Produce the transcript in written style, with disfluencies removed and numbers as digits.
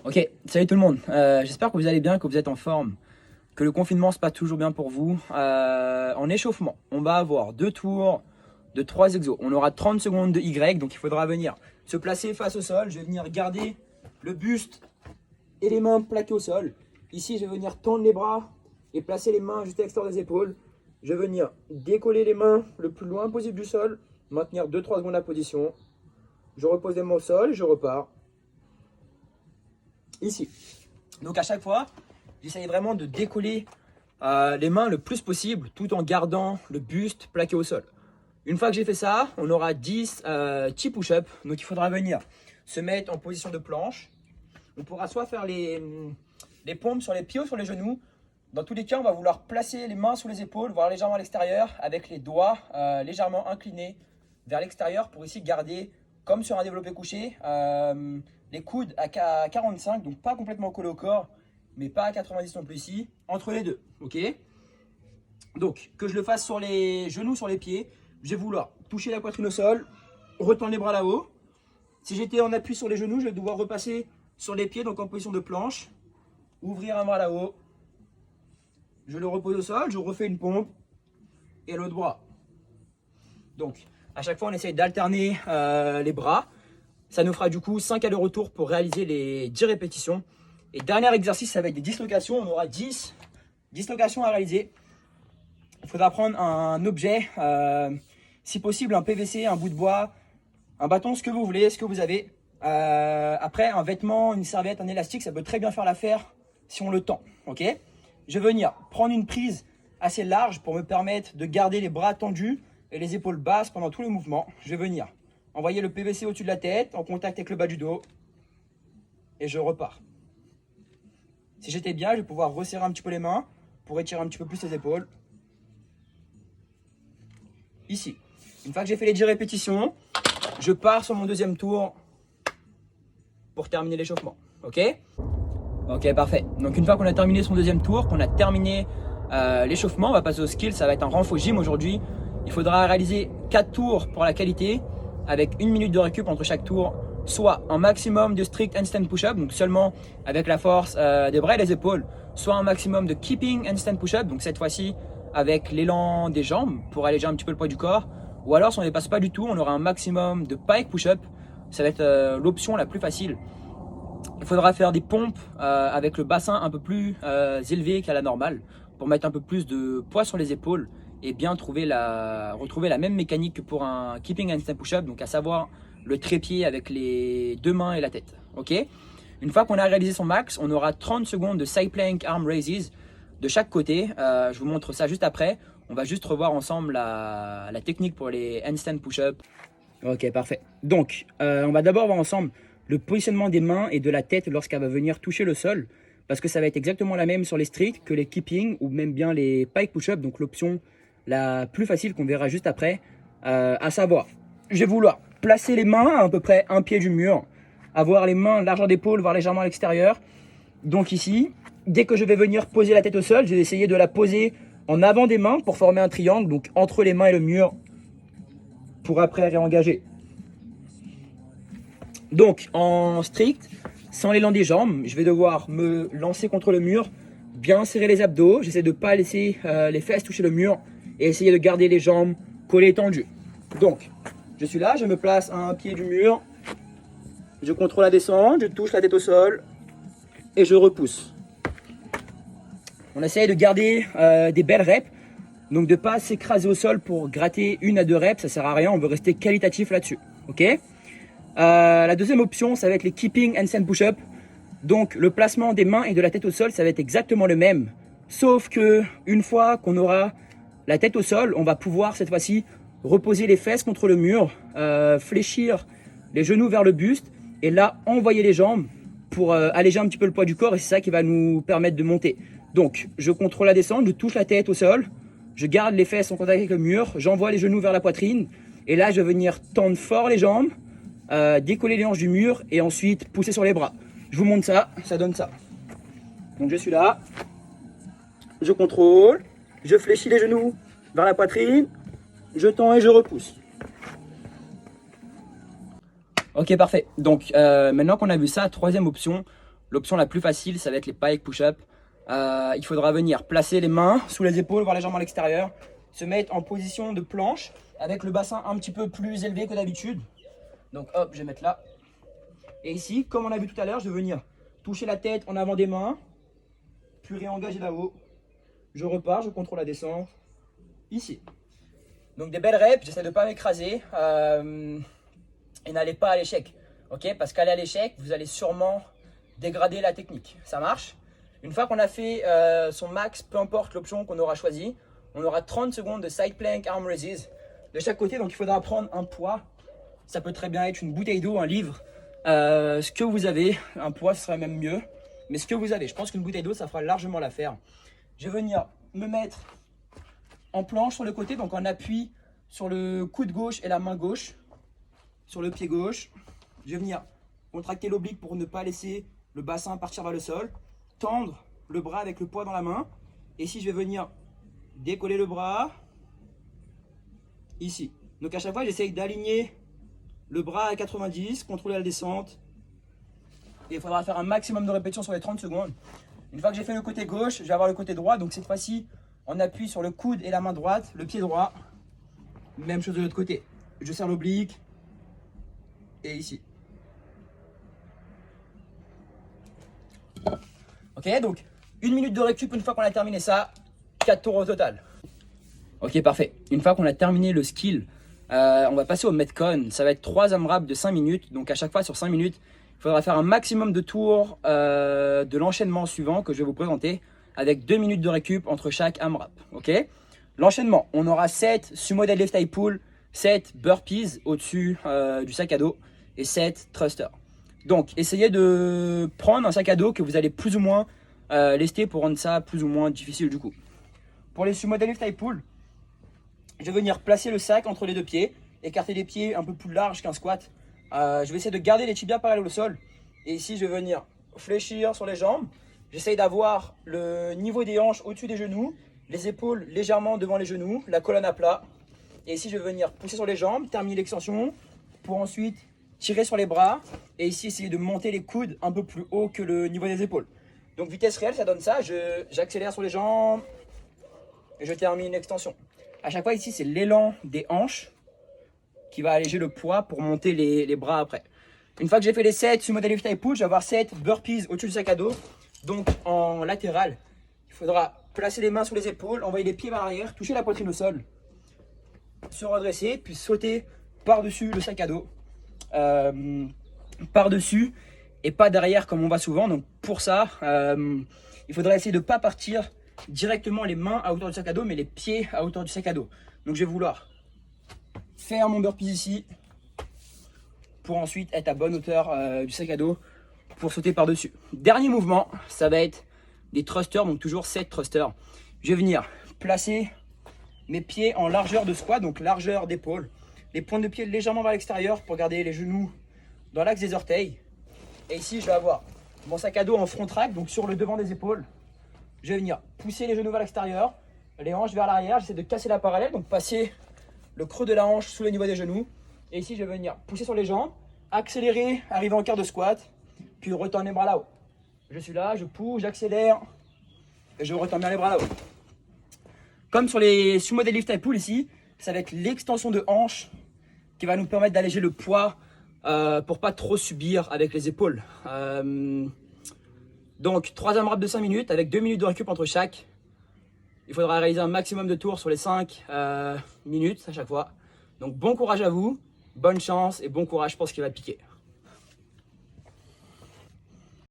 Ok, salut tout le monde. J'espère que vous allez bien, que vous êtes en forme, que le confinement se passe toujours bien pour vous. En échauffement, on va avoir 2 tours de 3 exos. On aura 30 secondes de Y, donc il faudra venir se placer face au sol. Je vais venir garder le buste et les mains plaquées au sol. Ici, je vais venir tendre les bras et placer les mains juste à l'extérieur des épaules. Je vais venir décoller les mains le plus loin possible du sol, maintenir 2-3 secondes la position. Je repose les mains au sol et je repars. Ici. Donc à chaque fois, j'essaye vraiment de décoller les mains le plus possible tout en gardant le buste plaqué au sol. Une fois que j'ai fait ça, on aura 10 petits push-ups. Donc il faudra venir se mettre en position de planche. On pourra soit faire les pompes sur les pieds ou sur les genoux. Dans tous les cas, on va vouloir placer les mains sous les épaules, voire légèrement à l'extérieur, avec les doigts légèrement inclinés vers l'extérieur pour ici garder, comme sur un développé couché, les coudes à 45, donc pas complètement collés au corps, mais pas à 90 non plus ici, entre les deux, ok? Donc, que je le fasse sur les genoux, sur les pieds, je vais vouloir toucher la poitrine au sol, retendre les bras là-haut. Si j'étais en appui sur les genoux, je vais devoir repasser sur les pieds, donc en position de planche, ouvrir un bras là-haut, je le repose au sol, je refais une pompe, et l'autre bras. Donc, à chaque fois, on essaye d'alterner les bras. Ça nous fera du coup 5 allers-retours pour réaliser les 10 répétitions. Et dernier exercice avec des dislocations, on aura 10 dislocations à réaliser. Il faudra prendre un objet, si possible un PVC, un bout de bois, un bâton, ce que vous voulez, ce que vous avez. Après, un vêtement, une serviette, un élastique, ça peut très bien faire l'affaire si on le tend. Ok ? Je vais venir prendre une prise assez large pour me permettre de garder les bras tendus et les épaules basses pendant tout le mouvement. Je vais venir envoyer le PVC au-dessus de la tête, en contact avec le bas du dos, et je repars. Si j'étais bien, je vais pouvoir resserrer un petit peu les mains pour étirer un petit peu plus les épaules. Ici. Une fois que j'ai fait les 10 répétitions, je pars sur mon deuxième tour pour terminer l'échauffement. Ok ? Ok, parfait. Donc une fois qu'on a terminé son deuxième tour, qu'on a terminé l'échauffement, on va passer au skill. Ça va être un renfort gym aujourd'hui. Il faudra réaliser 4 tours pour la qualité, avec 1 minute de récup entre chaque tour, soit un maximum de strict handstand push-up, donc seulement avec la force des bras et des épaules, soit un maximum de keeping handstand push-up, donc cette fois-ci avec l'élan des jambes pour alléger un petit peu le poids du corps, ou alors si on ne dépasse pas du tout, on aura un maximum de pike push-up. Ça va être l'option la plus facile. Il faudra faire des pompes avec le bassin un peu plus élevé qu'à la normale pour mettre un peu plus de poids sur les épaules et bien retrouver la même mécanique que pour un keeping handstand push-up, donc à savoir le trépied avec les deux mains et la tête. Ok ? Une fois qu'on a réalisé son max, on aura 30 secondes de side plank arm raises de chaque côté. Je vous montre ça juste après. On va juste revoir ensemble la technique pour les handstand push-up. Ok, parfait. Donc, on va d'abord voir ensemble le positionnement des mains et de la tête lorsqu'elle va venir toucher le sol, parce que ça va être exactement la même sur les strict que les keeping ou même bien les pike push-up, donc l'option la plus facile qu'on verra juste après, à savoir, je vais vouloir placer les mains à peu près un pied du mur, avoir les mains largeur d'épaule, voire légèrement à l'extérieur. Donc ici, dès que je vais venir poser la tête au sol, je vais essayer de la poser en avant des mains pour former un triangle, donc entre les mains et le mur, pour après réengager. Donc en strict, sans l'élan des jambes, je vais devoir me lancer contre le mur, bien serrer les abdos, j'essaie de ne pas laisser les fesses toucher le mur et essayer de garder les jambes collées et tendues. Donc, je suis là, je me place à un pied du mur, je contrôle la descente, je touche la tête au sol et je repousse. On essaye de garder des belles reps, donc de ne pas s'écraser au sol pour gratter 1 à 2 reps, ça sert à rien, on veut rester qualitatif là-dessus. Ok ? La deuxième option, ça va être les keeping handstand push-up. Donc le placement des mains et de la tête au sol, ça va être exactement le même. Sauf que une fois qu'on aura la tête au sol, on va pouvoir cette fois-ci reposer les fesses contre le mur, fléchir les genoux vers le buste et là envoyer les jambes pour alléger un petit peu le poids du corps, et c'est ça qui va nous permettre de monter. Donc je contrôle la descente, je touche la tête au sol, je garde les fesses en contact avec le mur, j'envoie les genoux vers la poitrine et là je vais venir tendre fort les jambes, décoller les hanches du mur et ensuite pousser sur les bras. Je vous montre ça, ça donne ça. Donc je suis là, je contrôle, je fléchis les genoux vers la poitrine, je tends et je repousse. Ok, parfait. Donc maintenant qu'on a vu ça, troisième option, L'option la plus facile, ça va être les pike push-up. Il faudra venir placer les mains sous les épaules, voir légèrement à l'extérieur, se mettre en position de planche avec le bassin un petit peu plus élevé que d'habitude. Donc hop, je vais mettre là. Et ici, comme on a vu tout à l'heure, je vais venir toucher la tête en avant des mains, puis réengager là-haut. Je repars, je contrôle la descente. Ici. Donc des belles reps, j'essaie de ne pas m'écraser et n'allez pas à l'échec. Ok, parce qu'aller à l'échec, vous allez sûrement dégrader la technique. Ça marche? Une fois qu'on a fait son max, peu importe l'option qu'on aura choisi, on aura 30 secondes de side plank arm raises de chaque côté. Donc il faudra prendre un poids. Ça peut très bien être une bouteille d'eau, un livre. Ce que vous avez, un poids ce serait même mieux. Mais ce que vous avez, je pense qu'une bouteille d'eau, ça fera largement l'affaire. Je vais venir me mettre en planche sur le côté, donc en appui sur le coude gauche et la main gauche, sur le pied gauche. Je vais venir contracter l'oblique pour ne pas laisser le bassin partir vers le sol. Tendre le bras avec le poids dans la main. Et ici, je vais venir décoller le bras. Ici. Donc à chaque fois, j'essaye d'aligner le bras à 90, contrôler la descente. Et il faudra faire un maximum de répétitions sur les 30 secondes. Une fois que j'ai fait le côté gauche, je vais avoir le côté droit. Donc cette fois-ci, on appuie sur le coude et la main droite, le pied droit. Même chose de l'autre côté. Je serre l'oblique. Et ici. Ok, donc 1 minute de récup une fois qu'on a terminé ça. 4 tours au total. Ok, parfait. Une fois qu'on a terminé le skill, on va passer au Metcon. Ça va être 3 AMRAP de 5 minutes. Donc à chaque fois sur 5 minutes, il faudra faire un maximum de tours de l'enchaînement suivant que je vais vous présenter avec 2 minutes de récup entre chaque AMRAP. Ok. L'enchaînement, on aura 7 sumo deadlift high pull, 7 burpees au-dessus du sac à dos et 7 thrusters. Donc essayez de prendre un sac à dos que vous allez plus ou moins lester pour rendre ça plus ou moins difficile du coup. Pour les sumo deadlift high pull, je vais venir placer le sac entre les deux pieds, écarter les pieds un peu plus large qu'un squat. Je vais essayer de garder les tibias parallèles au sol. Et ici, je vais venir fléchir sur les jambes. J'essaye d'avoir le niveau des hanches au-dessus des genoux, les épaules légèrement devant les genoux, la colonne à plat. Et ici, je vais venir pousser sur les jambes, terminer l'extension pour ensuite tirer sur les bras. Et ici, essayer de monter les coudes un peu plus haut que le niveau des épaules. Donc vitesse réelle, ça donne ça. J'accélère sur les jambes et je termine l'extension. À chaque fois ici, c'est l'élan des hanches qui va alléger le poids pour monter les bras après. Une fois que j'ai fait les 7 sumo deadlift high pull, je vais avoir 7 burpees au-dessus du sac à dos. Donc en latéral, il faudra placer les mains sous les épaules, envoyer les pieds vers l'arrière, toucher la poitrine au sol, se redresser, puis sauter par-dessus le sac à dos. Par-dessus et pas derrière comme on va souvent. Donc pour ça, il faudra essayer de ne pas partir directement les mains à hauteur du sac à dos, mais les pieds à hauteur du sac à dos. Donc je vais vouloir faire mon burpee ici pour ensuite être à bonne hauteur du sac à dos pour sauter par-dessus. Dernier mouvement, ça va être des thrusters, donc toujours 7 thrusters. Je vais venir placer mes pieds en largeur de squat, donc largeur d'épaule. Les pointes de pied légèrement vers l'extérieur pour garder les genoux dans l'axe des orteils. Et ici, je vais avoir mon sac à dos en front rack, donc sur le devant des épaules. Je vais venir pousser les genoux vers l'extérieur, les hanches vers l'arrière. J'essaie de casser la parallèle, donc passer le creux de la hanche sous le niveau des genoux. Et ici, je vais venir pousser sur les jambes, accélérer, arriver en quart de squat, puis retourner les bras là-haut. Je suis là, je pousse, j'accélère et je retourne bien les bras là-haut. Comme sur les sumo deadlift high pull ici, ça va être l'extension de hanche qui va nous permettre d'alléger le poids pour pas trop subir avec les épaules. Donc 3 AMRAP de 5 minutes avec 2 minutes de récup entre chaque. Il faudra réaliser un maximum de tours sur les 5 minutes à chaque fois. Donc bon courage à vous, bonne chance et bon courage pour ce qui va piquer.